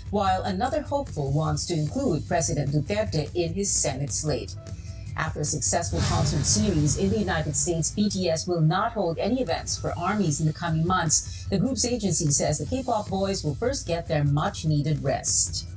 while another hopeful wants to include President Duterte in his Senate slate. After a successful concert series in the United States, BTS will not hold any events for armies in the coming months. The group's agency says the K-pop boys will first get their much-needed rest.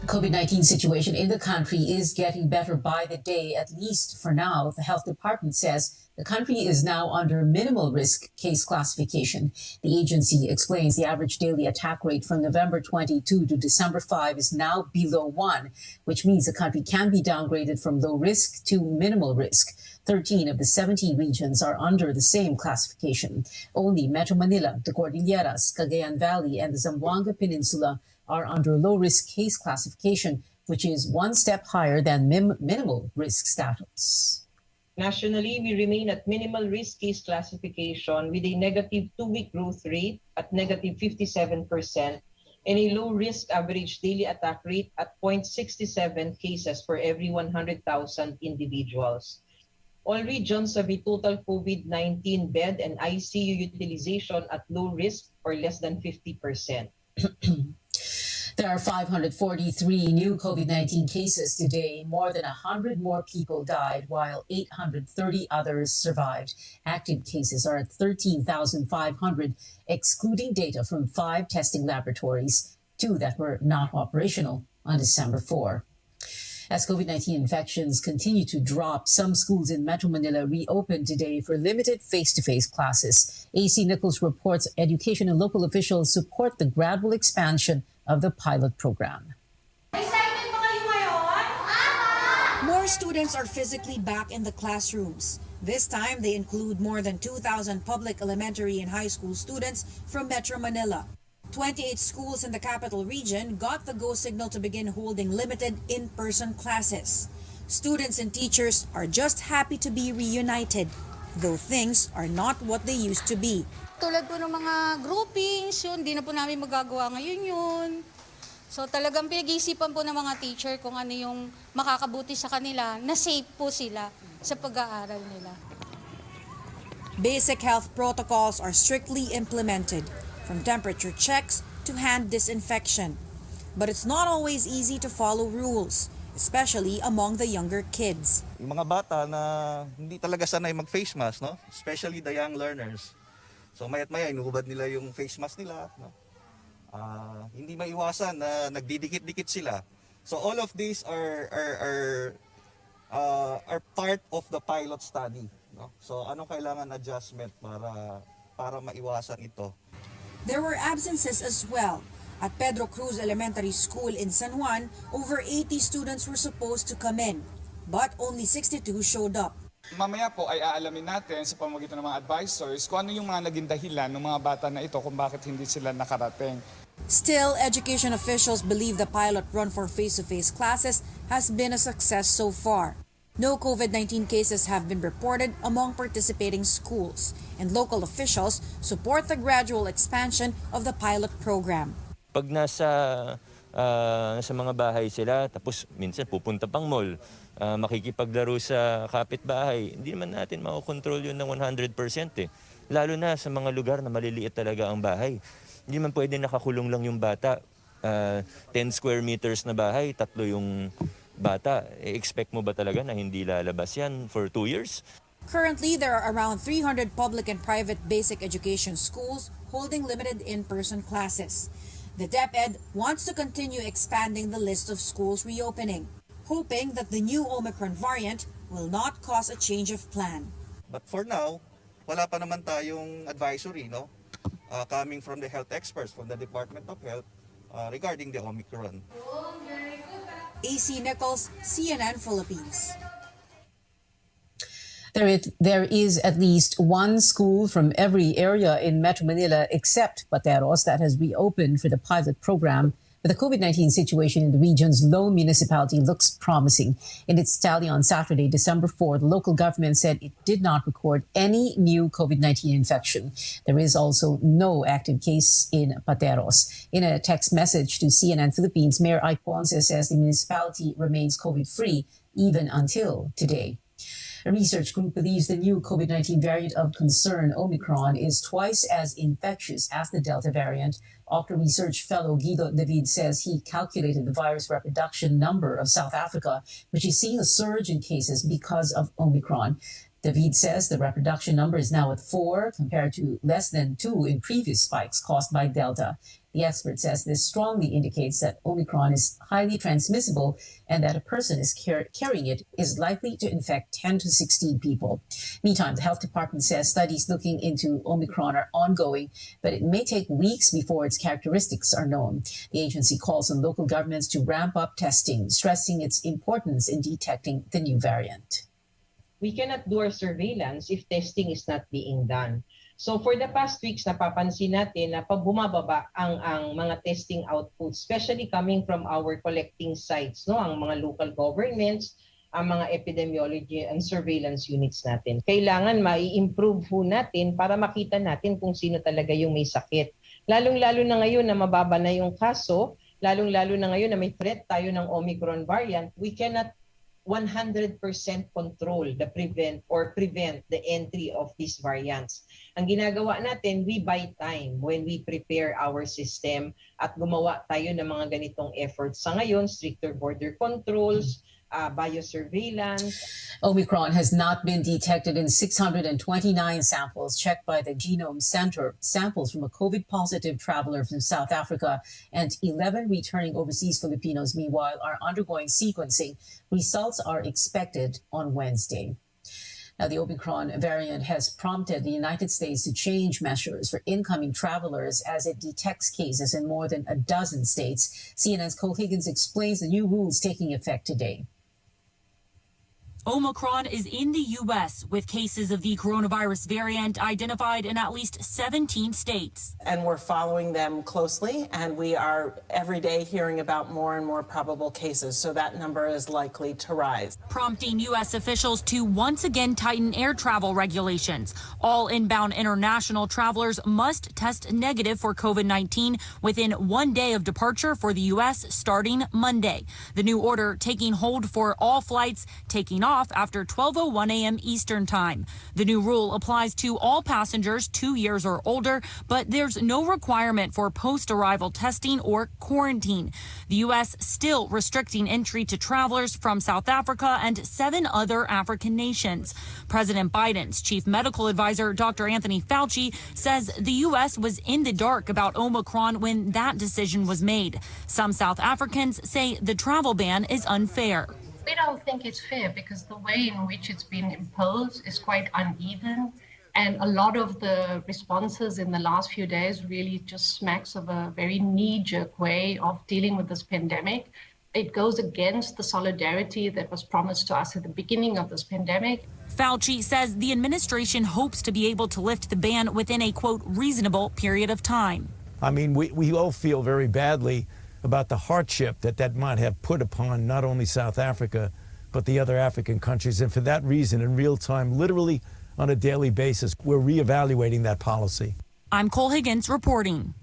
The COVID-19 situation in the country is getting better by the day, at least for now. The health department says the country is now under minimal risk case classification. The agency explains the average daily attack rate from November 22 to December 5 is now below 1, which means the country can be downgraded from low risk to minimal risk. 13 of the 17 regions are under the same classification. Only Metro Manila, the Cordilleras, Cagayan Valley, and the Zamboanga Peninsula are under low-risk case classification, which is one step higher than minimal risk status. Nationally, we remain at minimal risk case classification with a negative 2-week growth rate at negative 57% and a low-risk average daily attack rate at 0.67 cases for every 100,000 individuals. All regions have a total COVID-19 bed and ICU utilization at low risk or less than 50%. There are 543 new COVID-19 cases today. More than 100 more people died, while 830 others survived. Active cases are at 13,500, excluding data from 5 testing laboratories, 2 that were not operational on December 4. As COVID-19 infections continue to drop, some schools in Metro Manila reopened today for limited face-to-face classes. AC Nichols reports education and local officials support the gradual expansion of the pilot program. More students are physically back in the classrooms. This time, they include more than 2,000 public elementary and high school students from Metro Manila. 28 schools in the capital region got the go signal to begin holding limited in-person classes. Students and teachers are just happy to be reunited, though things are not what they used to be. Tulad po ng mga groupings, yun, di na po namin magagawa ngayon yun. So talagang pinag-iisipan po ng mga teacher kung ano yung makakabuti sa kanila, na safe po sila sa pag-aaral nila. Basic health protocols are strictly implemented, from temperature checks to hand disinfection. But it's not always easy to follow rules, especially among the younger kids. Yung mga bata na hindi talaga sanay mag-face mask, no? Especially the young learners. So maya't maya, inuhubad nila yung face mask nila. No? Hindi maiwasan na nagdidikit-dikit sila. So all of these are part of the pilot study. No? So anong kailangan adjustment para maiwasan ito? There were absences as well. At Pedro Cruz Elementary School in San Juan, over 80 students were supposed to come in, but only 62 showed up. Mamaya po ay aalamin natin sa pamamagitan ng mga advisors kung ano yung mga naging dahilan ng mga bata na ito kung bakit hindi sila nakarating. Still, education officials believe the pilot run for face-to-face classes has been a success so far. No COVID-19 cases have been reported among participating schools, and local officials support the gradual expansion of the pilot program. Pag nasa mga bahay sila, tapos minsan pupunta pang mall, makikipaglaro sa kapitbahay, hindi naman natin makokontrol yun ng 100% eh. Lalo na sa mga lugar na maliliit talaga ang bahay. Hindi man pwede nakakulong lang yung bata. 10 square meters na bahay, 3 yung bata. Expect mo ba talaga na hindi lalabas yan for 2 years? Currently, there are around 300 public and private basic education schools holding limited in-person classes. The DepEd wants to continue expanding the list of schools reopening, hoping that the new Omicron variant will not cause a change of plan. But for now, wala pa naman tayong advisory, no? Coming from the health experts from the Department of Health regarding the Omicron. AC Nichols, CNN Philippines. There is at least one school from every area in Metro Manila except Pateros that has reopened for the pilot program. But the COVID-19 situation in the region's lone municipality looks promising. In its tally on Saturday, December 4, the local government said it did not record any new COVID-19 infection. There is also no active case in Pateros. In a text message to CNN Philippines, Mayor Ike Ponce says the municipality remains COVID-free even until today. A research group believes the new COVID-19 variant of concern, Omicron, is twice as infectious as the Delta variant. Oxford research fellow Guido David says he calculated the virus reproduction number of South Africa, which is seeing a surge in cases because of Omicron. David says the reproduction number is now at 4 compared to less than 2 in previous spikes caused by Delta. The expert says this strongly indicates that Omicron is highly transmissible and that a person is carrying it is likely to infect 10 to 16 people. Meantime, the health department says studies looking into Omicron are ongoing, but it may take weeks before its characteristics are known. The agency calls on local governments to ramp up testing, stressing its importance in detecting the new variant. We cannot do our surveillance if testing is not being done. So for the past weeks, napapansin natin na bumababa ang mga testing outputs, especially coming from our collecting sites, no, ang mga local governments, ang mga epidemiology and surveillance units natin. Kailangan mai-improve ho natin para makita natin kung sino talaga yung may sakit. Lalong-lalo na ngayon na mababa na yung kaso, lalong-lalo na ngayon na may threat tayo ng Omicron variant, we cannot 100% control prevent the entry of these variants. Ang ginagawa natin, we buy time when we prepare our system at gumawa tayo ng mga ganitong efforts. Sa ngayon, stricter border controls, biosurveillance. Omicron has not been detected in 629 samples checked by the Genome Center. Samples from a COVID-positive traveler from South Africa and 11 returning overseas Filipinos, meanwhile, are undergoing sequencing. Results are expected on Wednesday. Now, the Omicron variant has prompted the United States to change measures for incoming travelers as it detects cases in more than a dozen states. CNN's Cole Higgins explains the new rules taking effect today. Omicron is in the U.S. with cases of the coronavirus variant identified in at least 17 states. And we're following them closely, and we are every day hearing about more and more probable cases, so that number is likely to rise. Prompting U.S. officials to once again tighten air travel regulations. All inbound international travelers must test negative for COVID-19 within 1 day of departure for the U.S. starting Monday. The new order taking hold for all flights taking off after 12:01 a.m. Eastern Time. The new rule applies to all passengers 2 years or older, but there's no requirement for post-arrival testing or quarantine. The U.S. still restricting entry to travelers from South Africa and 7 other African nations. President Biden's chief medical advisor, Dr. Anthony Fauci, says the U.S. was in the dark about Omicron when that decision was made. Some South Africans say the travel ban is unfair. We don't think it's fair because the way in which it's been imposed is quite uneven. And a lot of the responses in the last few days really just smacks of a very knee-jerk way of dealing with this pandemic. It goes against the solidarity that was promised to us at the beginning of this pandemic. Fauci says the administration hopes to be able to lift the ban within a, quote, reasonable period of time. I mean, we all feel very badly about the hardship that might have put upon not only South Africa, but the other African countries. And for that reason, in real time, literally on a daily basis, we're reevaluating that policy. I'm Cole Higgins reporting.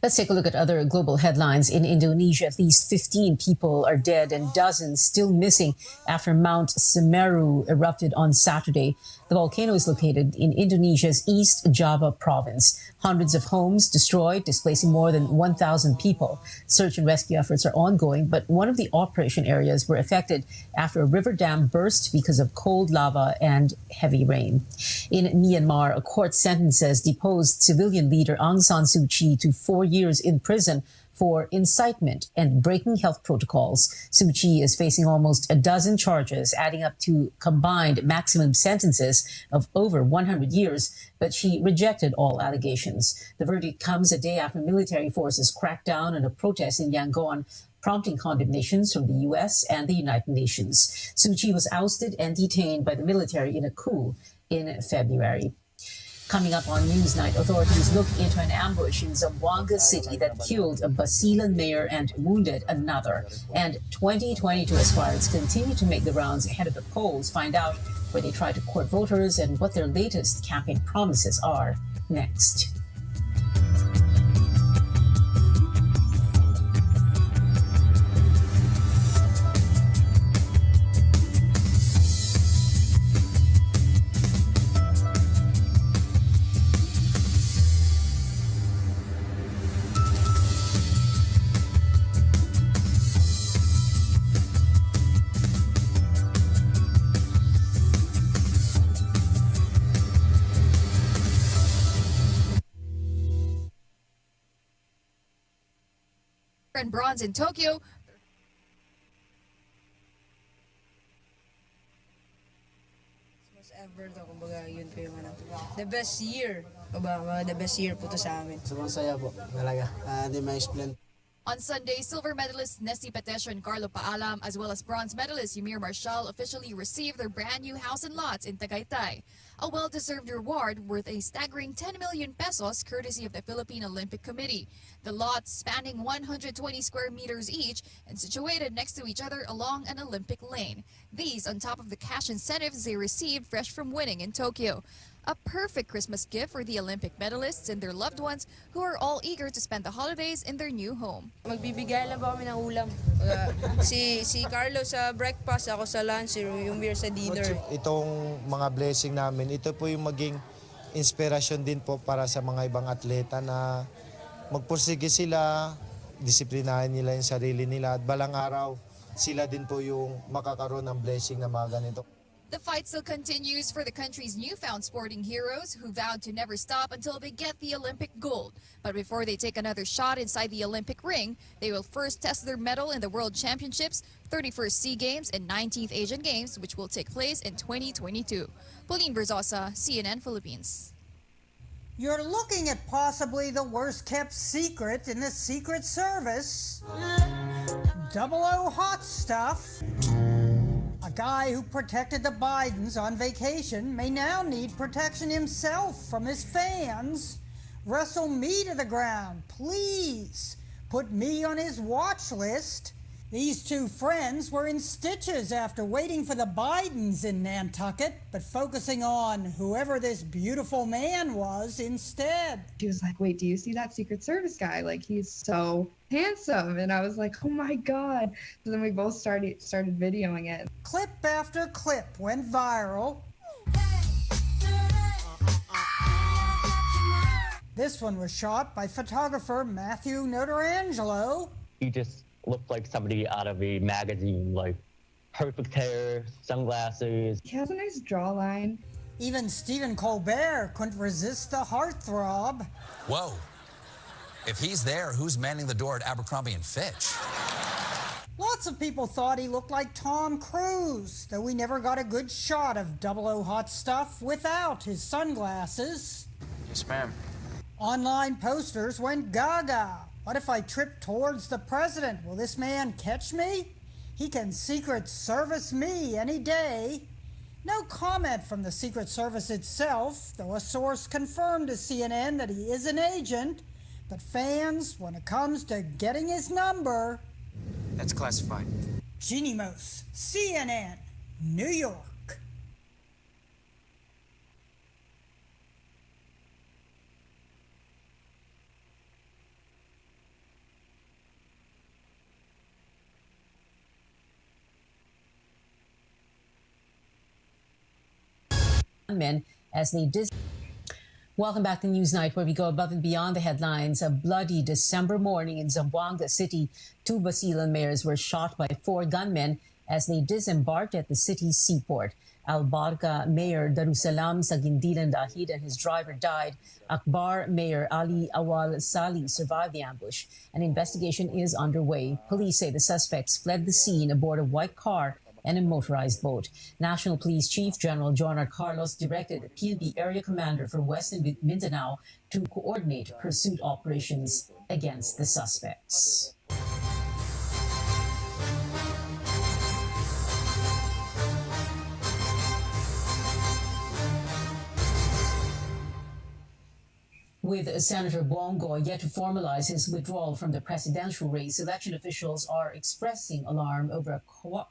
Let's take a look at other global headlines. In Indonesia, at least 15 people are dead and dozens still missing after Mount Semeru erupted on Saturday. The volcano is located in Indonesia's East Java province. Hundreds of homes destroyed, displacing more than 1,000 people. Search and rescue efforts are ongoing, but one of the operation areas were affected after a river dam burst because of cold lava and heavy rain. In Myanmar, a court sentences deposed civilian leader Aung San Suu Kyi to 4 years in prison for incitement and breaking health protocols. Suu Kyi is facing almost a dozen charges, adding up to combined maximum sentences of over 100 years, but she rejected all allegations. The verdict comes a day after military forces cracked down on a protest in Yangon, prompting condemnations from the U.S. and the United Nations. Suu Kyi was ousted and detained by the military in a coup in February. Coming up on Newsnight, authorities look into an ambush in Zamboanga City that killed a Basilan mayor and wounded another. And 2022 aspirants continue to make the rounds ahead of the polls. Find out where they try to court voters and what their latest campaign promises are next. and bronze in Tokyo. Ever to, kumbaga yun po yung the best year. The best year po to sa amin. Sobrang saya po, talaga. Hindi ma-explain. On Sunday, silver medalist Nesty Petesio and Carlo Paalam, as well as bronze medalist Ymir Marshall, officially received their brand new house and lots in Tagaytay. A well-deserved reward worth a staggering 10 million pesos courtesy of the Philippine Olympic Committee. The lots, spanning 120 square meters each and situated next to each other along an Olympic lane. These on top of the cash incentives they received fresh from winning in Tokyo. A perfect Christmas gift for the Olympic medalists and their loved ones who are all eager to spend the holidays in their new home. Magbibigay lang po kami ng ulam. Si Carlo sa breakfast, ako sa lunch, yung beer sa dinner. Itong mga blessing namin, ito po yung maging inspirasyon din po para sa mga ibang atleta na magpursige sila, disiplinahin nila yung sarili nila at balang araw sila din po yung makakaroon ng blessing na mga ganito. The fight still continues for the country's newfound sporting heroes who vowed to never stop until they get the Olympic gold. But before they take another shot inside the Olympic ring, they will first test their mettle in the World Championships, 31st SEA Games, and 19th Asian Games, which will take place in 2022. Pauline Berzosa, CNN Philippines. You're looking at possibly the worst-kept secret in the Secret Service. 00 hot stuff. A guy who protected the Bidens on vacation may now need protection himself from his fans. Wrestle me to the ground, please. Put me on his watch list. These two friends were in stitches after waiting for the Bidens in Nantucket, but focusing on whoever this beautiful man was instead. She was like, wait, do you see that Secret Service guy? Like, he's so handsome. And I was like, oh my God. So then we both started videoing it. Clip after clip went viral. This one was shot by photographer Matthew Notarangelo. He just looked like somebody out of a magazine, like perfect hair, sunglasses. He has a nice jawline. Even Stephen Colbert couldn't resist the heartthrob. Whoa. If he's there, who's manning the door at Abercrombie & Fitch? Lots of people thought he looked like Tom Cruise, though we never got a good shot of 00 hot stuff without his sunglasses. Yes, ma'am. Online posters went gaga. What if I trip towards the president? Will this man catch me? He can Secret Service me any day. No comment from the Secret Service itself, though a source confirmed to CNN that he is an agent. But fans, when it comes to getting his number... That's classified. Jeannie Mose, CNN, New York. Men as they Welcome back to Newsnight, where we go above and beyond the headlines. A bloody December morning in Zamboanga City. 2 Basilan mayors were shot by 4 gunmen as they disembarked at the city's seaport. Albarca Mayor Darussalam Sagindilan Dahid and his driver died. Akbar Mayor Ali Awal Sali survived the ambush. An investigation is underway. Police say the suspects fled the scene aboard a white car and a motorized boat. National Police Chief General Jonard Carlos directed the PNP Area Commander for Western Mindanao to coordinate pursuit operations against the suspects. With Senator Bongo yet to formalize his withdrawal from the presidential race, election officials are expressing alarm over a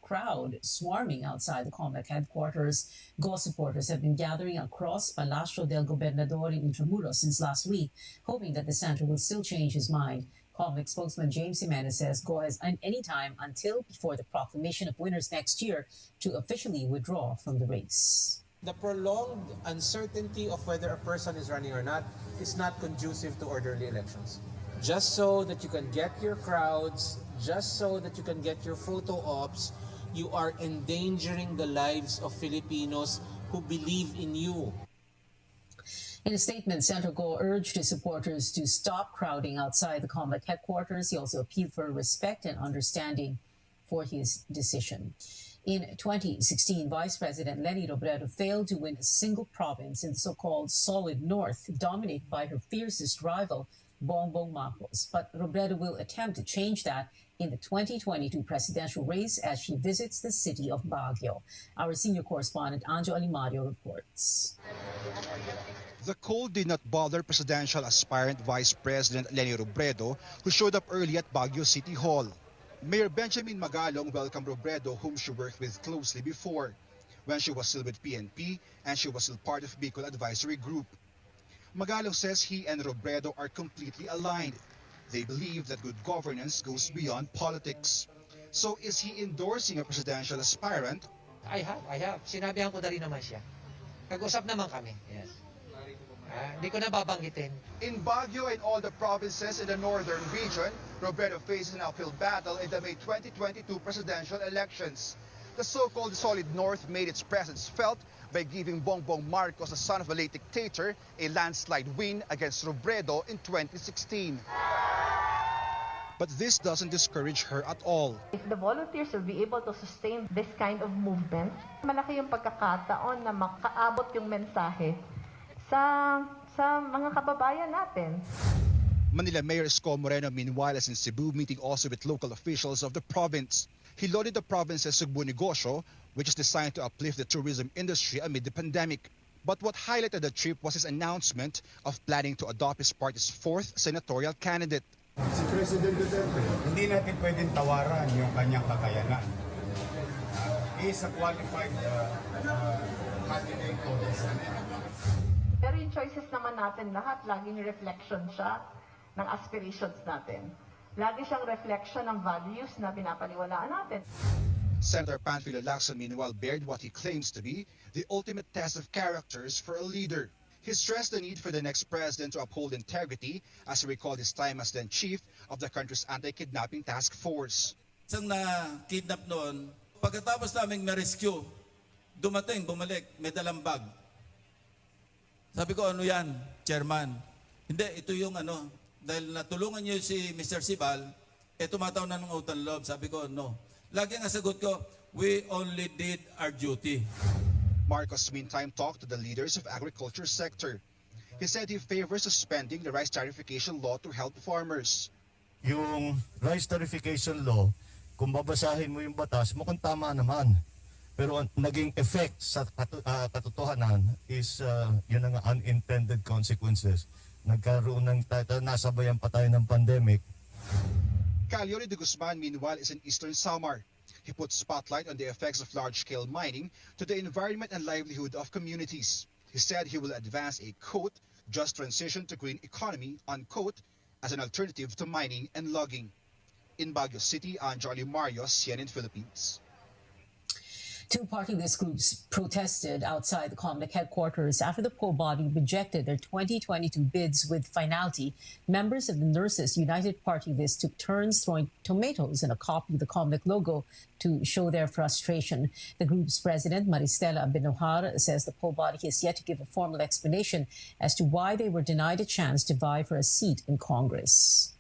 crowd swarming outside the COMELEC headquarters. Go supporters have been gathering across Palacio del Gobernador in Intramuros since last week, hoping that the senator will still change his mind. COMELEC spokesman James Jimenez says Go has any time until before the proclamation of winners next year to officially withdraw from the race. The prolonged uncertainty of whether a person is running or not is not conducive to orderly elections. Just so that you can get your crowds, just so that you can get your photo ops, you are endangering the lives of Filipinos who believe in you. In a statement, Senator Go urged his supporters to stop crowding outside the COMELEC headquarters. He also appealed for respect and understanding for his decision. In 2016, Vice President Leni Robredo failed to win a single province in the so-called Solid North, dominated by her fiercest rival, Bongbong Marcos. But Robredo will attempt to change that in the 2022 presidential race as she visits the city of Baguio. Our senior correspondent, Anjo Alimario, reports. The cold did not bother presidential aspirant Vice President Leni Robredo, who showed up early at Baguio City Hall. Mayor Benjamin Magalong welcomed Robredo, whom she worked with closely before, when she was still with PNP and she was still part of Bicol Advisory Group. Magalong says he and Robredo are completely aligned. They believe that good governance goes beyond politics. So is he endorsing a presidential aspirant? I have. Sinabihan ko na rin naman siya. Nag-usap naman kami. Yes. Hindi ko na babanggitin. In Baguio and all the provinces in the northern region, Robredo faces an uphill battle in the May 2022 presidential elections. The so-called Solid North made its presence felt by giving Bongbong Marcos, the son of a late dictator, a landslide win against Robredo in 2016. But this doesn't discourage her at all. If the volunteers will be able to sustain this kind of movement, malaki yung pagkakataon na makaabot yung mensahe sa mga kababayan natin. Manila Mayor Isko Moreno, meanwhile, is in Cebu, meeting also with local officials of the province. He lauded the province's Cebu Negosyo, which is designed to uplift the tourism industry amid the pandemic. But what highlighted the trip was his announcement of planning to adopt his party's fourth senatorial candidate. Si President Duterte, hindi natin pwedeng tawaran yung kanyang kakayanan. He is a qualified candidate for this. Pero yung choices naman natin lahat, laging reflection siya ng aspirations natin. Lagi siyang reflection ng values na pinapaniwalaan natin. Senator Panfilo Lacson, meanwhile, bared what he claims to be the ultimate test of characters for a leader. He stressed the need for the next president to uphold integrity as he recalled his time as then chief of the country's anti-kidnapping task force. Isang na-kidnap noon, pagkatapos naming ma-rescue, bumalik, may dalang bag. Sabi ko, ano yan, chairman? Hindi, ito yung dahil natulungan niyo si Mr. Sibal, tumataw na ng utang loob. Sabi ko, no. Lagi ang sagot ko, we only did our duty. Marcos meantime talked to the leaders of agriculture sector. He said he favors suspending the rice tarification law to help farmers. Yung rice tarification law, kung babasahin mo yung batas, mukhang tama naman. Pero ang naging effect sa katotohanan is yun ang unintended consequences. Nagkaroon ng nasabayan pa tayo ng pandemic. Caliore de Guzman, meanwhile, is in Eastern Samar. He put spotlight on the effects of large-scale mining to the environment and livelihood of communities. He said he will advance a, quote, just transition to green economy, unquote, as an alternative to mining and logging. In Baguio City, Anjo Alimario, CNN Philippines. Two party list groups protested outside the COMELEC headquarters after the poll body rejected their 2022 bids with finality. Members of the Nurses United Party list took turns throwing tomatoes and a copy of the COMELEC logo to show their frustration. The group's president, Maristela Abenojar, says the poll body has yet to give a formal explanation as to why they were denied a chance to vie for a seat in Congress.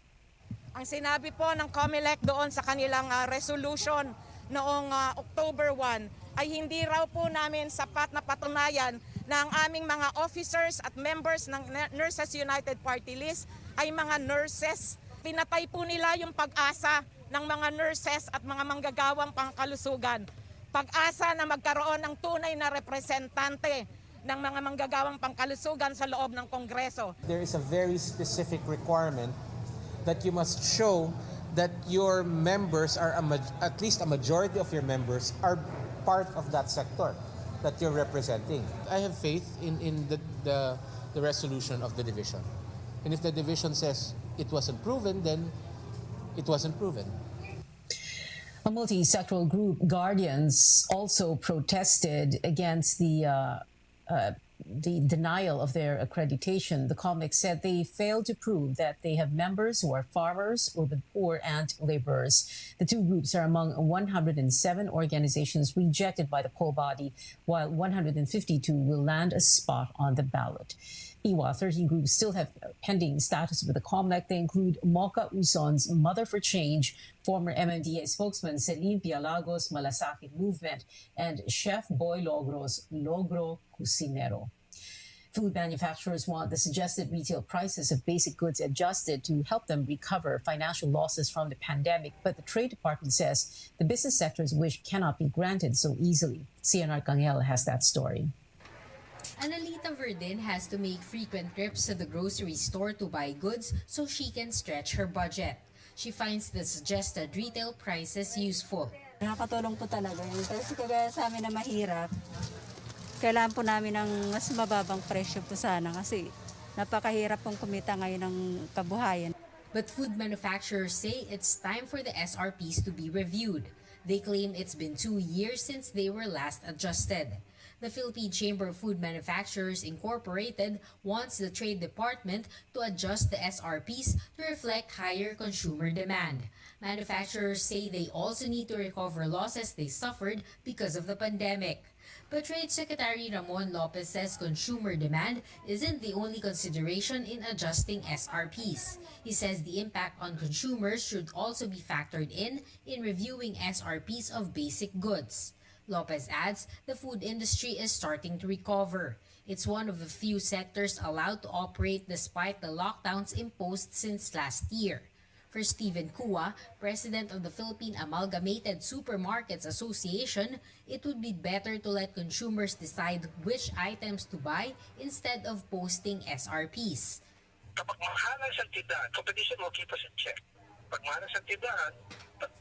Ang sinabi po ng COMELEC doon sa kanilang resolution noong October 1 ay hindi raw po namin sapat na patunayan na ang aming mga officers at members ng Nurses United Party List ay mga nurses. Pinatay po nila yung pag-asa ng mga nurses at mga manggagawang pangkalusugan. Pag-asa na magkaroon ng tunay na representante ng mga manggagawang pangkalusugan sa loob ng Kongreso. There is a very specific requirement that you must show that your members are, at least a majority of your members are part of that sector that you're representing. I have faith in the resolution of the division. And if the division says it wasn't proven, then it wasn't proven. A multi-sectoral group, Guardians, also protested against the the denial of their accreditation, the COMELEC said they failed to prove that they have members who are farmers, urban poor, and laborers. The two groups are among 107 organizations rejected by the poll body, while 152 will land a spot on the ballot. Meanwhile, 13 groups still have pending status with the COMELEC. They include Mocha Uson's Mother for Change, former MMDA spokesman Celine Pialagos' Malasakit Movement, and Chef Boy Logro's Logro Cusinero. Food manufacturers want the suggested retail prices of basic goods adjusted to help them recover financial losses from the pandemic, but the Trade Department says the business sector's wish cannot be granted so easily. Cian Arcangel has that story. Analita Verdin has to make frequent trips to the grocery store to buy goods so she can stretch her budget. She finds the suggested retail prices useful. Nakakatulong po talaga yun. Kasi kagaya sa amin na mahirap, kailangan po namin ng mas mababang presyo po sana kasi napakahirap pong kumita ngayon ng kabuhayan. But food manufacturers say it's time for the SRPs to be reviewed. They claim it's been 2 years since they were last adjusted. The Philippine Chamber of Food Manufacturers Incorporated wants the Trade Department to adjust the SRPs to reflect higher consumer demand. Manufacturers say they also need to recover losses they suffered because of the pandemic. But Trade Secretary Ramon Lopez says consumer demand isn't the only consideration in adjusting SRPs. He says the impact on consumers should also be factored in reviewing SRPs of basic goods. Lopez adds the food industry is starting to recover. It's one of the few sectors allowed to operate despite the lockdowns imposed since last year. For Stephen Kua, president of the Philippine Amalgamated Supermarkets Association, it would be better to let consumers decide which items to buy instead of posting SRPs. Kapag mahalan sa tindahan, competition will keep us in check. Pag mahalan sa tindahan,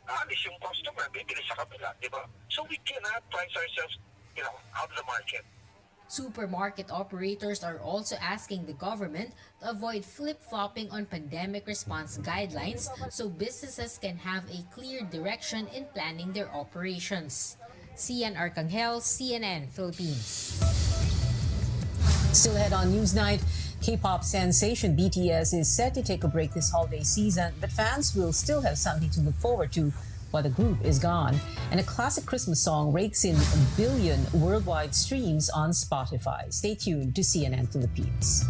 alis yung customer, bibili sa kabila, di ba? So we cannot price ourselves, out of the market. Supermarket operators are also asking the government to avoid flip-flopping on pandemic response guidelines so businesses can have a clear direction in planning their operations. Cian Arcangel, CNN, Philippines. Still ahead on Newsnight, K-pop sensation BTS is set to take a break this holiday season, but fans will still have something to look forward to while the group is gone. And a classic Christmas song rakes in 1 billion worldwide streams on Spotify. Stay tuned to CNN Philippines.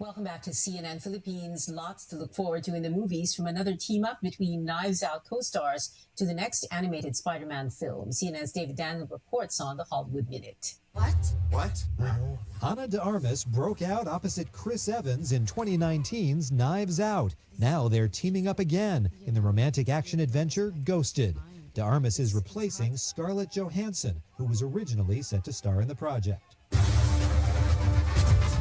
Welcome back to CNN Philippines. Lots to look forward to in the movies, from another team-up between Knives Out co-stars to the next animated Spider-Man film. CNN's David Daniel reports on the Hollywood Minute. What? Ana de Armas broke out opposite Chris Evans in 2019's Knives Out. Now they're teaming up again in the romantic action-adventure Ghosted. De Armas is replacing Scarlett Johansson, who was originally set to star in the project.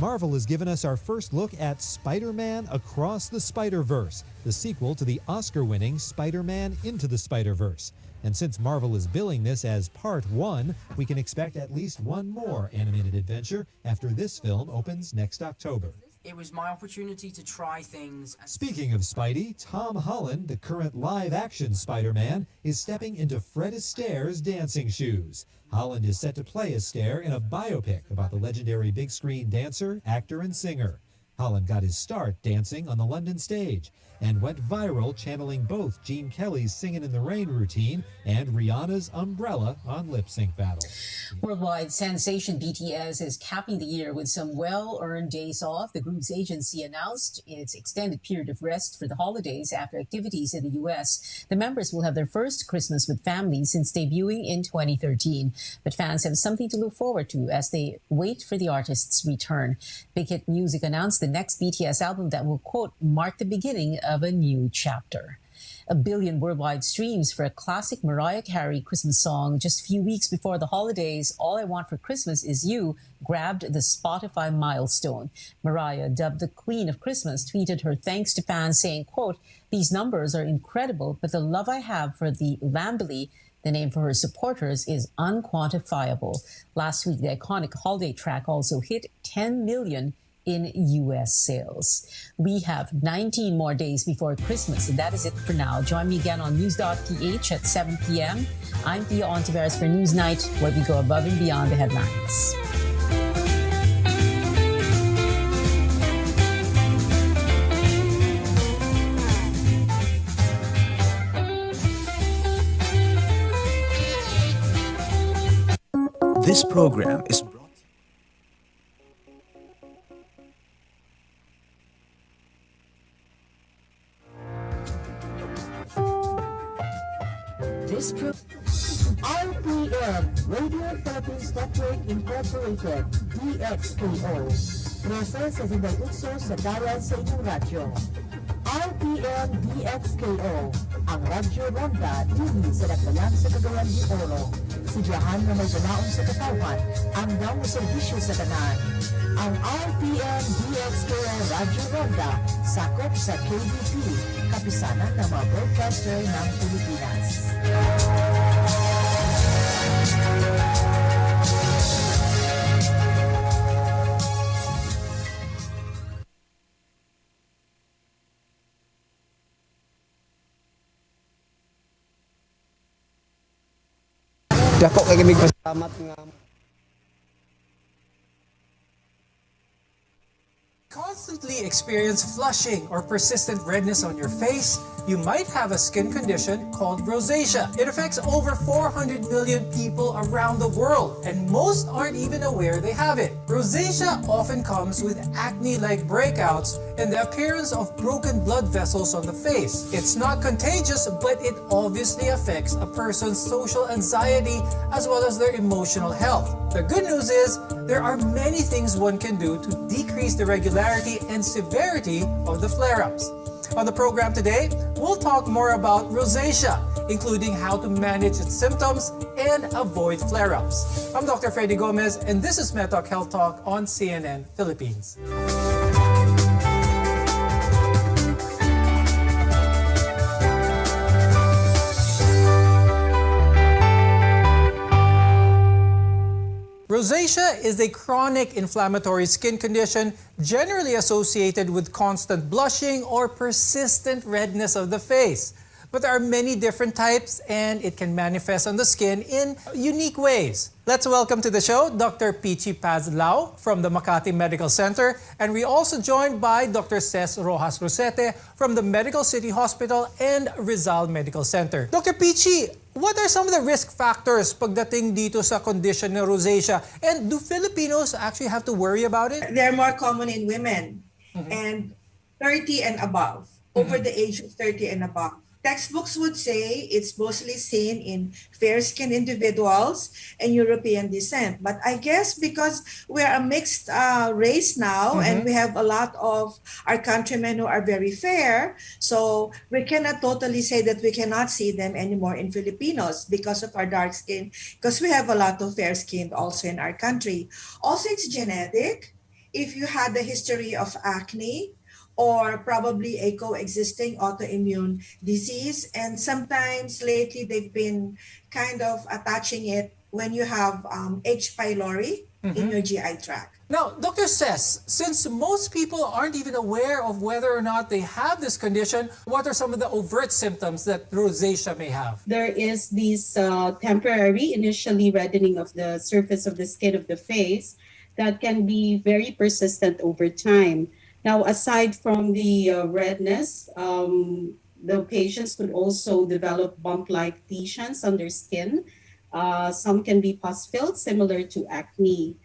Marvel has given us our first look at Spider-Man Across the Spider-Verse, the sequel to the Oscar-winning Spider-Man Into the Spider-Verse. And since Marvel is billing this as Part 1, we can expect at least one more animated adventure after this film opens next October. It was my opportunity to try things. Speaking of Spidey, Tom Holland, the current live-action Spider-Man, is stepping into Fred Astaire's dancing shoes. Holland is set to play Astaire in a biopic about the legendary big-screen dancer, actor, and singer. Holland got his start dancing on the London stage and went viral channeling both Gene Kelly's Singin' in the Rain routine and Rihanna's Umbrella on Lip Sync Battle. Worldwide sensation BTS is capping the year with some well-earned days off. The group's agency announced its extended period of rest for the holidays after activities in the U.S. The members will have their first Christmas with families since debuting in 2013. But fans have something to look forward to as they wait for the artist's return. Big Hit Music announced the next BTS album that will, quote, mark the beginning of a new chapter. 1 billion worldwide streams for a classic Mariah Carey Christmas song just a few weeks before the holidays. All I Want for Christmas Is You grabbed the Spotify milestone. Mariah, dubbed the Queen of Christmas, tweeted her thanks to fans saying, quote, these numbers are incredible, but the love I have for the Lambily, the name for her supporters, is unquantifiable. Last week, the iconic holiday track also hit 10 million in U.S. sales. We have 19 more days before Christmas, and that is it for now. Join me again on News.ph at 7 p.m. I'm Pia Ontiveros for Newsnight, where we go above and beyond the headlines. This program is RPN, Radio Philippines Network Incorporated, DXKO, presses as indagutso sa dalan sa inyong radyo. RPN DXKO, ang Radyo Ronda, dili sa nagbayan sa Cagayan de Oro. Sidyahan na may ganaon sa katawan, ang daw serbisyo sa tanan. Ang RPN DXKO Radyo Ronda, sakop sa KBP, kapisanan ng mga broadcaster ng Pilipinas. Dako kay mig pasalamat nga Constantly experience flushing or persistent redness on your face, you might have a skin condition called rosacea. It affects over 400 million people around the world, and most aren't even aware they have it. Rosacea often comes with acne-like breakouts and the appearance of broken blood vessels on the face. It's not contagious, but it obviously affects a person's social anxiety as well as their emotional health. The good news is, there are many things one can do to decrease the regularity and severity of the flare-ups. On the program today, we'll talk more about rosacea, including how to manage its symptoms and avoid flare-ups. I'm Dr. Freddy Gomez, and this is MedTalk Health Talk on CNN Philippines. Rosacea is a chronic inflammatory skin condition generally associated with constant blushing or persistent redness of the face. But there are many different types and it can manifest on the skin in unique ways. Let's welcome to the show Dr. Pichi Paz-Lao from the Makati Medical Center, and we also joined by Dr. Ces Rojas Rosete from the Medical City Hospital and Rizal Medical Center. Dr. Pichi, what are some of the risk factors pagdating dito sa condition ng rosacea? And do Filipinos actually have to worry about it? They're more common in women. and 30 and above, over the age of 30 and above. Textbooks would say it's mostly seen in fair-skinned individuals and European descent. But I guess because we're a mixed race now and we have a lot of our countrymen who are very fair, so we cannot totally say that we cannot see them anymore in Filipinos because of our dark skin, because we have a lot of fair-skinned also in our country. Also, it's genetic. If you had the history of acne, or probably a coexisting autoimmune disease. And sometimes lately they've been kind of attaching it when you have H. pylori in your GI tract. Now, Dr. Ses, since most people aren't even aware of whether or not they have this condition, what are some of the overt symptoms that rosacea may have? There is this temporary, initially reddening of the surface of the skin of the face that can be very persistent over time. Now, aside from the redness, the patients could also develop bump-like lesions on their skin. Some can be pus-filled, similar to acne.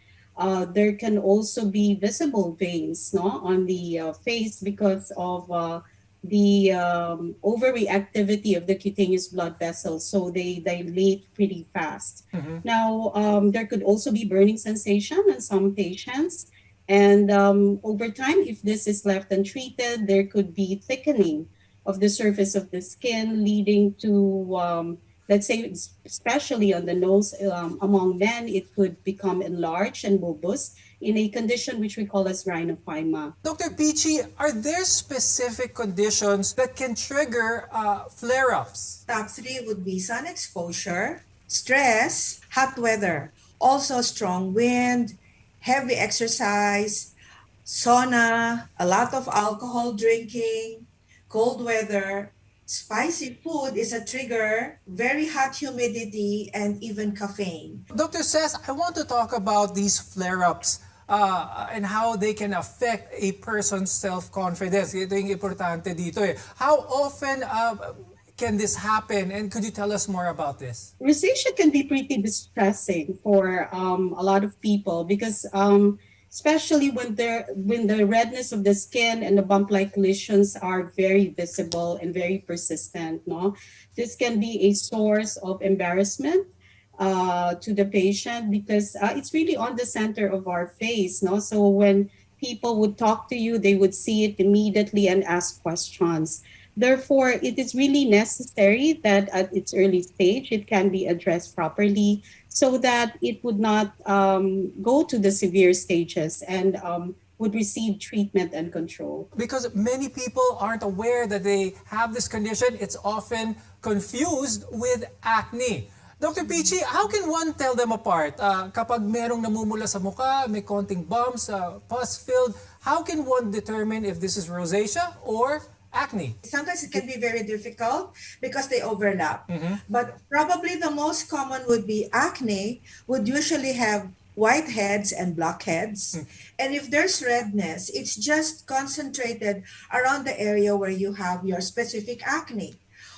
There can also be visible veins on the face because of the overreactivity of the cutaneous blood vessels, so they dilate pretty fast. Now, there could also be burning sensation in some patients. And over time, if this is left untreated, there could be thickening of the surface of the skin, leading to, let's say, especially on the nose, among men, it could become enlarged and bulbous in a condition which we call as rhinophyma. Dr. Peachy, are there specific conditions that can trigger flare-ups? Top 3 would be sun exposure, stress, hot weather, also strong wind, heavy exercise, sauna, a lot of alcohol drinking, cold weather, spicy food is a trigger, very hot humidity, and even caffeine. Dr. Ses, I want to talk about these flare-ups and how they can affect a person's self-confidence. Ito yung importante dito eh. How often can this happen, and could you tell us more about this? Rosacea can be pretty distressing for a lot of people because especially when the redness of the skin and the bump-like lesions are very visible and very persistent. This can be a source of embarrassment to the patient because it's really on the center of our face. So when people would talk to you, they would see it immediately and ask questions. Therefore, it is really necessary that at its early stage, it can be addressed properly so that it would not go to the severe stages and would receive treatment and control. Because many people aren't aware that they have this condition, it's often confused with acne. Dr. Peachy, how can one tell them apart? Kapag merong namumula sa mukha, may konting bumps, pus-filled, how can one determine if this is rosacea or acne? Sometimes it can be very difficult because they overlap. But probably the most common would be acne would usually have whiteheads and blackheads. And if there's redness, it's just concentrated around the area where you have your specific acne.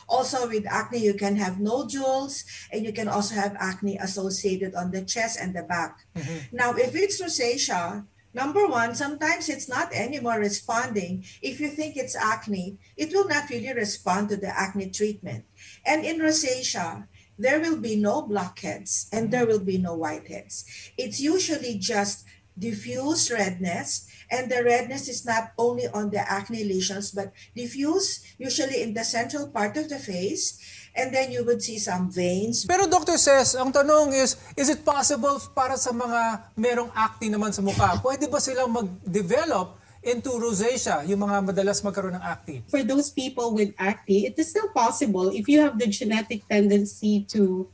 Also with acne, you can have nodules and you can also have acne associated on the chest and the back. Now, if it's rosacea, number one, sometimes it's not anymore responding. If you think it's acne, it will not really respond to the acne treatment. And in rosacea, there will be no blackheads and there will be no whiteheads. It's usually just diffuse redness, and the redness is not only on the acne lesions, but diffuse, usually in the central part of the face, and then you would see some veins. Pero Dr. Ses, ang tanong is it possible para sa mga merong acne naman sa mukha, pwede ba silang mag-develop into rosacea, yung mga madalas magkaroon ng acne? For those people with acne, it is still possible if you have the genetic tendency to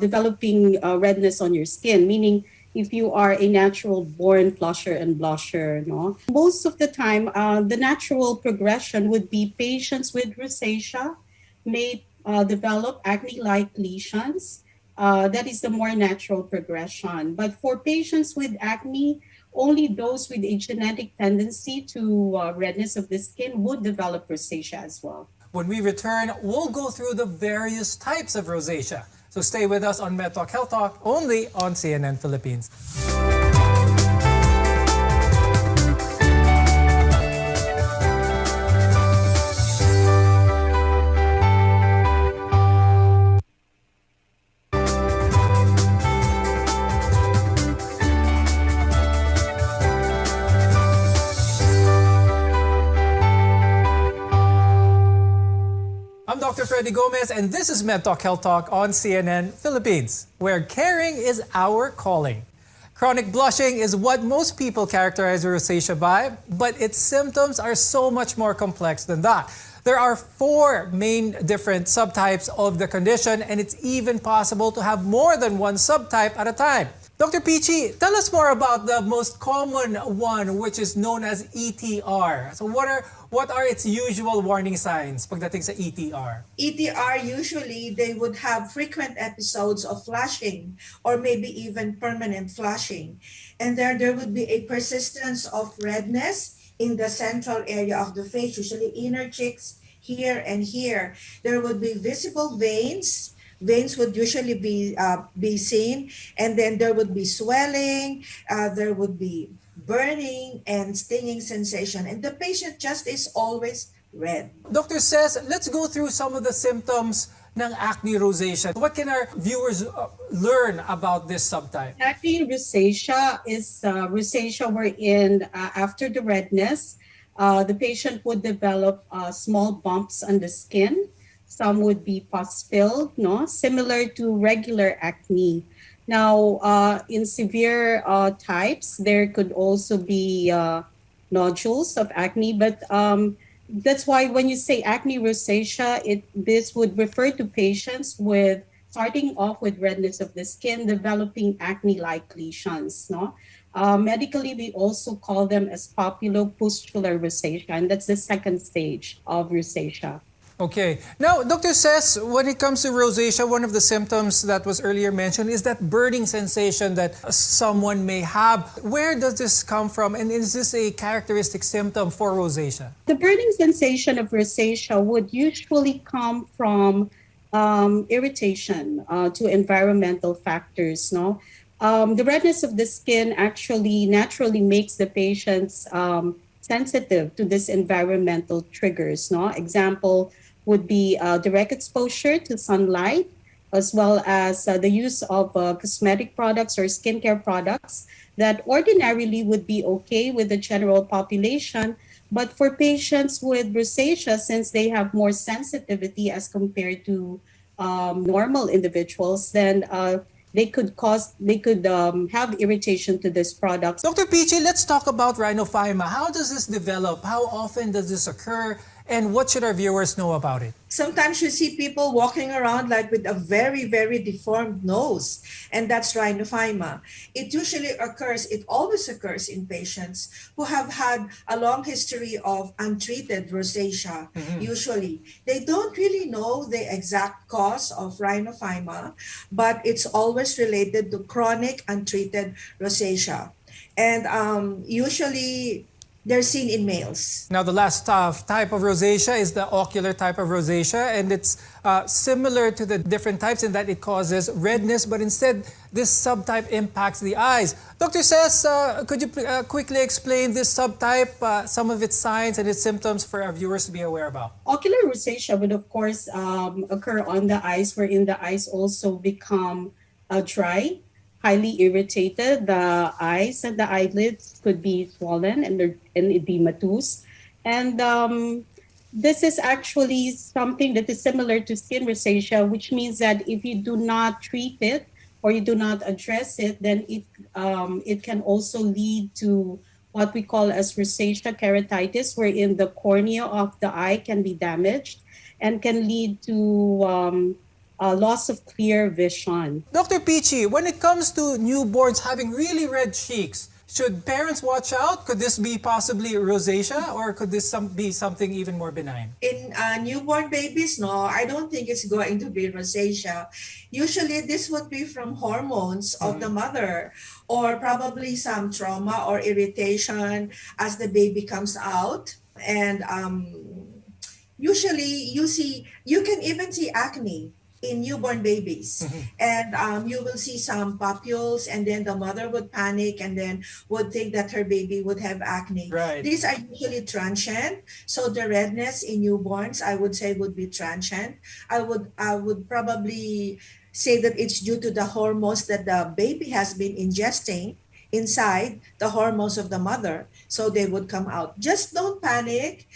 developing redness on your skin, meaning if you are a natural born flusher and blusher. Most of the time, the natural progression would be patients with rosacea may develop acne-like lesions. That is the more natural progression. But for patients with acne, only those with a genetic tendency to redness of the skin would develop rosacea as well. When we return, we'll go through the various types of rosacea. So stay with us on MedTalk Health Talk, only on CNN Philippines. Dr. Freddy Gomez, and this is MedTalk Health Talk on CNN Philippines, where caring is our calling. Chronic blushing is what most people characterize rosacea by, but its symptoms are so much more complex than that. There are 4 main different subtypes of the condition, and it's even possible to have more than one subtype at a time. Dr. Peachy, tell us more about the most common one, which is known as ETR. So what are its usual warning signs pagdating sa ETR? ETR, usually they would have frequent episodes of flushing or maybe even permanent flushing. And there would be a persistence of redness in the central area of the face, usually inner cheeks, here and here. There would be visible veins. Veins would usually be seen, and then there would be swelling, there would be burning and stinging sensation, and the patient just is always red. Dr. Ces, let's go through some of the symptoms ng acne rosacea. What can our viewers learn about this subtype? Acne rosacea is rosacea wherein after the redness, the patient would develop small bumps on the skin. Some would be pus-filled, similar to regular acne. Now, in severe types, there could also be nodules of acne, but that's why when you say acne rosacea, this would refer to patients with starting off with redness of the skin, developing acne-like lesions. Medically, we also call them as papulopustular rosacea, and that's the second stage of rosacea. Okay. Now, Dr. Ces, when it comes to rosacea, one of the symptoms that was earlier mentioned is that burning sensation that someone may have. Where does this come from, and is this a characteristic symptom for rosacea? The burning sensation of rosacea would usually come from irritation to environmental factors. The redness of the skin actually naturally makes the patients sensitive to this environmental triggers. Example would be direct exposure to sunlight, as well as the use of cosmetic products or skincare products that ordinarily would be okay with the general population. But for patients with rosacea, since they have more sensitivity as compared to normal individuals, then they could have irritation to this product. Dr. Peachy, let's talk about rhinophyma. How does this develop? How often does this occur? And what should our viewers know about it? Sometimes you see people walking around like with a very, very deformed nose, and that's rhinophyma. It always occurs in patients who have had a long history of untreated rosacea. Usually, they don't really know the exact cause of rhinophyma, but it's always related to chronic untreated rosacea. And usually, they're seen in males. Now, the last type of rosacea is the ocular type of rosacea, and it's similar to the different types in that it causes redness, but instead, this subtype impacts the eyes. Dr. Ces, could you quickly explain this subtype, some of its signs and its symptoms for our viewers to be aware about? Ocular rosacea would, of course, occur on the eyes, wherein the eyes also become dry, highly irritated. The eyes and the eyelids could be swollen and edematous. And this is actually something that is similar to skin rosacea, which means that if you do not treat it or you do not address it, then it can also lead to what we call as rosacea keratitis, wherein the cornea of the eye can be damaged and can lead to loss of clear vision. Dr. Peachy, when it comes to newborns having really red cheeks, should parents watch out? Could this be possibly rosacea, or could this be something even more benign? In newborn babies, no, I don't think it's going to be rosacea. Usually, this would be from hormones of the mother, or probably some trauma or irritation as the baby comes out. And usually, you can even see acne in newborn babies, and you will see some papules, and then the mother would panic and then would think that her baby would have acne. Right. These are usually transient, so the redness in newborns, I would say, would be transient. I would probably say that it's due to the hormones that the baby has been ingesting inside the hormones of the mother, so they would come out. Just don't panic.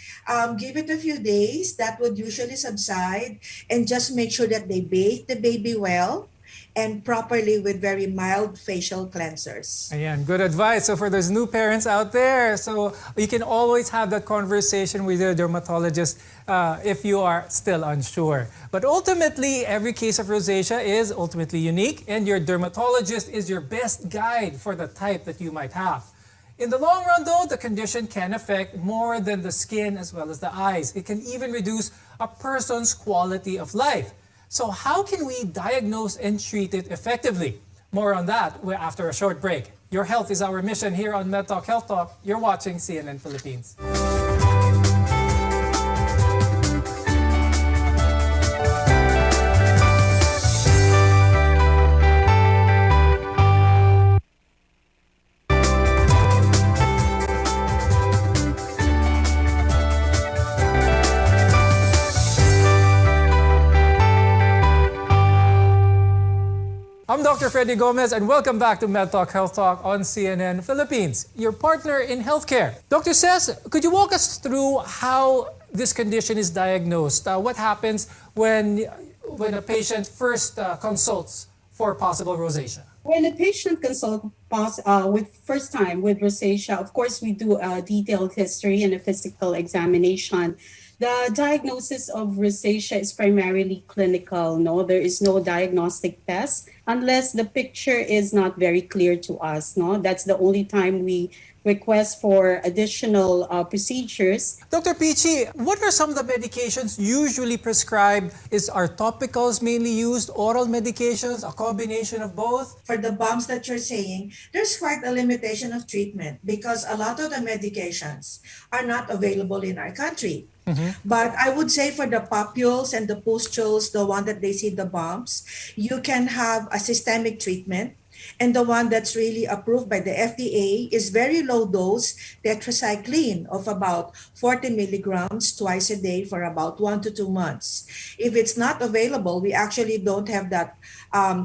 Give it a few days. That would usually subside, and just make sure that they bathe the baby well and properly with very mild facial cleansers. Ayan, good advice. So for those new parents out there, so you can always have that conversation with your dermatologist if you are still unsure. But ultimately, every case of rosacea is ultimately unique, and your dermatologist is your best guide for the type that you might have. In the long run, though, the condition can affect more than the skin as well as the eyes. It can even reduce a person's quality of life. So how can we diagnose and treat it effectively? More on that after a short break. Your health is our mission here on MedTalk Health Talk. You're watching CNN Philippines. I'm Dr. Freddy Gomez, and welcome back to MedTalk Health Talk on CNN Philippines, your partner in healthcare. Dr. Ces, could you walk us through how this condition is diagnosed? What happens when a patient first consults for possible rosacea? When a patient consults with first time with rosacea, of course, we do a detailed history and a physical examination. The diagnosis of rosacea is primarily clinical. No, there is no diagnostic test unless the picture is not very clear to us. No, that's the only time we request for additional procedures. Dr. Peachy, what are some of the medications usually prescribed? Are topicals mainly used, oral medications, a combination of both? For the bumps that you're saying, there's quite a limitation of treatment because a lot of the medications are not available in our country. But I would say for the papules and the pustules, the one that they see the bumps, you can have a systemic treatment. And the one that's really approved by the FDA is very low dose tetracycline of about 40 milligrams twice a day for about 1 to 2 months. If it's not available, we actually don't have that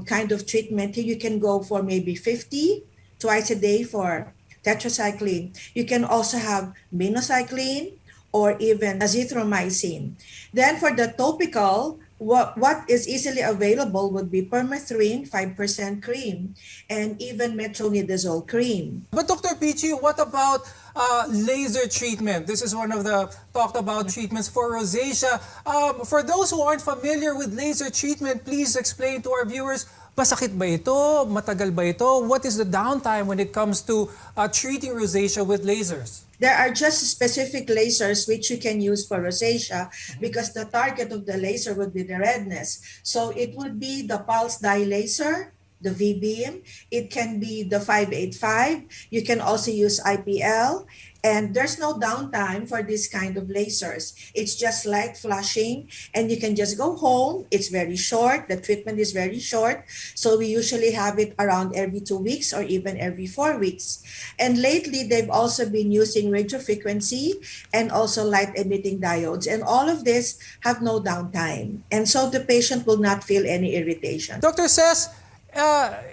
kind of treatment. You can go for maybe 50 twice a day for tetracycline. You can also have minocycline or even azithromycin. Then for the topical, what is easily available would be permethrin 5% cream and even metronidazole cream. But Dr. Peachy, what about laser treatment? This is one of the talked about treatments for rosacea. For those who aren't familiar with laser treatment, please explain to our viewers, masakit ba ito? Matagal ba ito? What is the downtime when it comes to treating rosacea with lasers? There are just specific lasers which you can use for rosacea because the target of the laser would be the redness. So it would be the pulse dye laser, the V-beam. It can be the 585. You can also use IPL. And there's no downtime for this kind of lasers. It's just light flashing and you can just go home. It's very short. The treatment is very short. So we usually have it around every 2 weeks or even every 4 weeks. And lately, they've also been using radiofrequency and also light emitting diodes. And all of this have no downtime. And so the patient will not feel any irritation. Dr. Ces,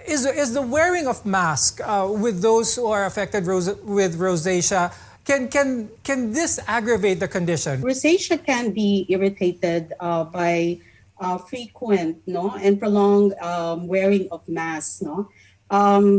is the wearing of mask with those who are affected with rosacea, can this aggravate the condition? Rosacea can be irritated by frequent and prolonged wearing of masks,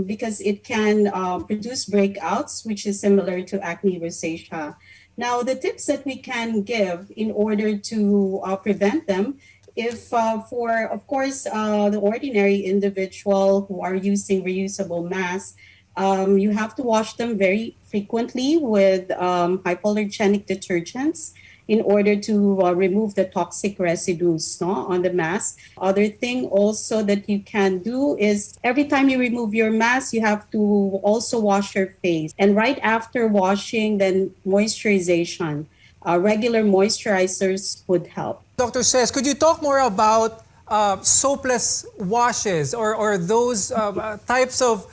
because it can produce breakouts, which is similar to acne rosacea. Now, the tips that we can give in order to prevent them, if for, of course, the ordinary individual who are using reusable masks, you have to wash them very frequently with hypoallergenic detergents in order to remove the toxic residues on the mask. Other thing also that you can do is every time you remove your mask, you have to also wash your face. And right after washing, then moisturization. Regular moisturizers would help. Dr. Ces, could you talk more about soapless washes or those types of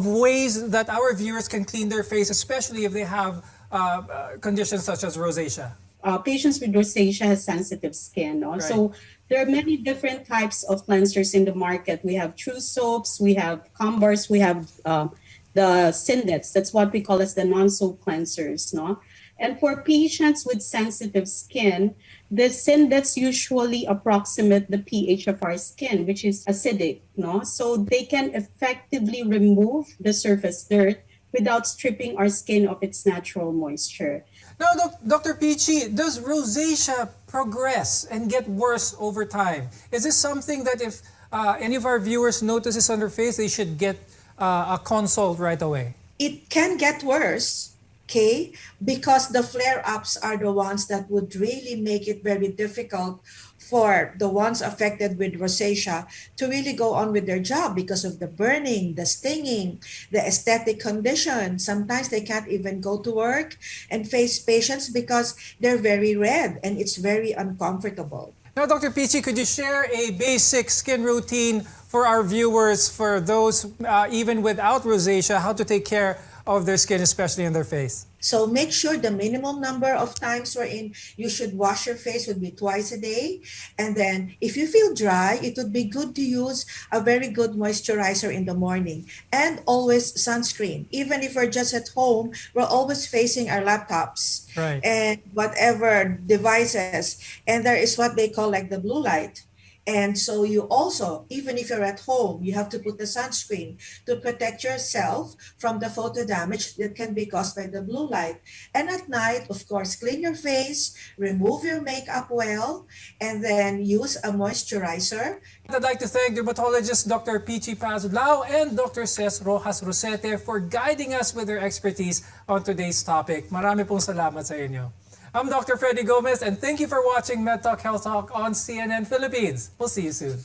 ways that our viewers can clean their face, especially if they have conditions such as rosacea? Patients with rosacea have sensitive skin. Right. So there are many different types of cleansers in the market. We have true soaps, we have calm bars, we have the Syndex. That's what we call as the non-soap cleansers, no? And for patients with sensitive skin, the Syndex usually approximate the pH of our skin, which is acidic, no? So they can effectively remove the surface dirt without stripping our skin of its natural moisture. Now, Dr. Peachy, does rosacea progress and get worse over time? Is this something that if any of our viewers notices on their face, they should get a consult right away? It can get worse, okay, because the flare-ups are the ones that would really make it very difficult for the ones affected with rosacea to really go on with their job because of the burning, the stinging, the aesthetic condition. Sometimes they can't even go to work and face patients because they're very red and it's very uncomfortable. Now, Dr. Peachy, could you share a basic skin routine for our viewers, for those even without rosacea, how to take care of their skin, especially in their face? So make sure the minimum number of times wherein you should wash your face would be twice a day. And then if you feel dry, it would be good to use a very good moisturizer in the morning. And always sunscreen. Even if we're just at home, we're always facing our laptops and whatever devices. And there is what they call like the blue light. And so you also, even if you're at home, you have to put the sunscreen to protect yourself from the photo damage that can be caused by the blue light. And at night, of course, clean your face, remove your makeup well, and then use a moisturizer. I'd like to thank dermatologist Dr. Peachy Pazulao and Dr. Ces Rojas Rosete for guiding us with their expertise on today's topic. Marami pong salamat sa inyo. I'm Dr. Freddy Gomez, and thank you for watching MedTalk Health Talk on CNN Philippines. We'll see you soon.